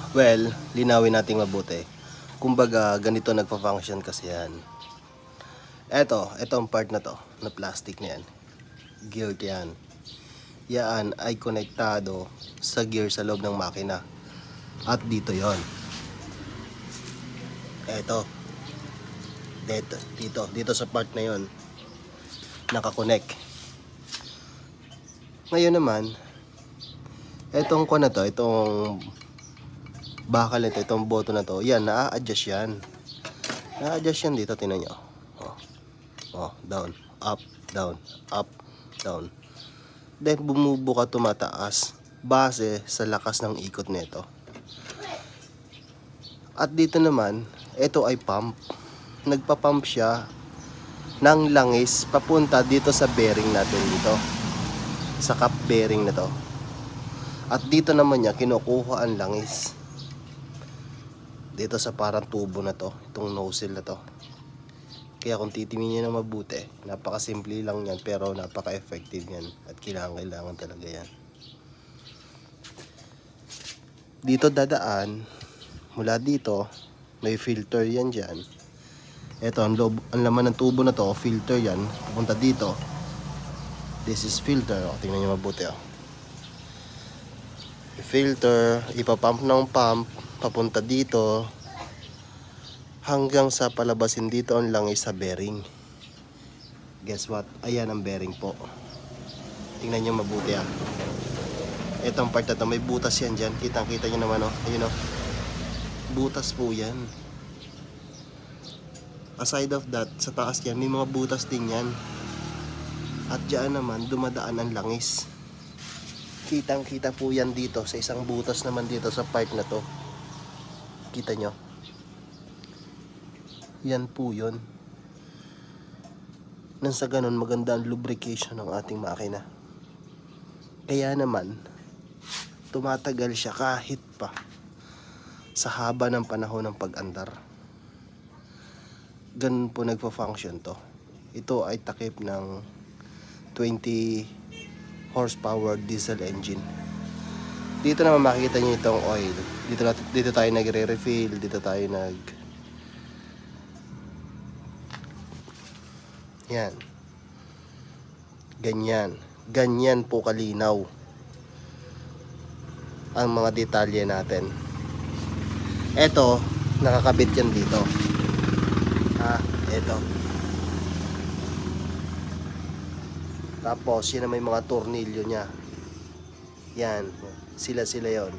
Well, linawin natin mabuti. Kumbaga, ganito nagpa-function kasi yan. Ito ang part na to, na plastic na yan. Gear yan. Yan ay konektado sa gear sa loob ng makina. At dito yon. Dito sa part na yon, nakakonect. Ngayon naman, itong bakal nito, itong boto na to, yan, na-adjust yan. Na-adjust yan dito, tinan nyo. Down, up, down, up, down. Then, bumubuka, tumataas, base sa lakas ng ikot nito. At dito naman, ito ay pump. Nagpa-pump siya ng langis papunta dito sa bearing natin dito. Sa cap bearing na to. At dito naman niya, kinukuha ang langis. Dito sa parang tubo na to, itong nozzle na to. Kaya kung titingnan niyo na mabuti, napakasimple lang yan pero napaka-effective yan at kailangan talaga yan. Dito dadaan, mula dito, may filter yan dyan. Ito, ang laman ng tubo na to, filter yan, pupunta dito. This is filter, tingnan niyo mabuti. Filter, ipapump ng pump, papunta dito, hanggang sa palabasin dito ang langis sa bearing. Guess what? Ayan ang bearing po. Tingnan nyo mabuti Itong part na to, may butas yan dyan. Kitang-kita nyo naman Ayun butas po yan. Aside of that, sa taas yan, may mga butas din yan. At dyan naman, dumadaan ang langis. Kitang-kita po yan dito, sa isang butas naman dito sa part na to. Kita nyo? Yan po yun. Nang sa ganun, maganda ang lubrication ng ating makina. Kaya naman, tumatagal siya kahit pa sa haba ng panahon ng pag-andar. Ganun po nagpa-function to. Ito ay takip ng 20 horsepower diesel engine. Dito naman makikita nyo itong oil. Dito tayo nagre-refill. Dito tayo Yan. Ganyan po kalinaw ang mga detalye natin. Ito, nakakabit yan dito. Ito. Tapos, yun na may mga tornilyo niya. Yan. Sila yon.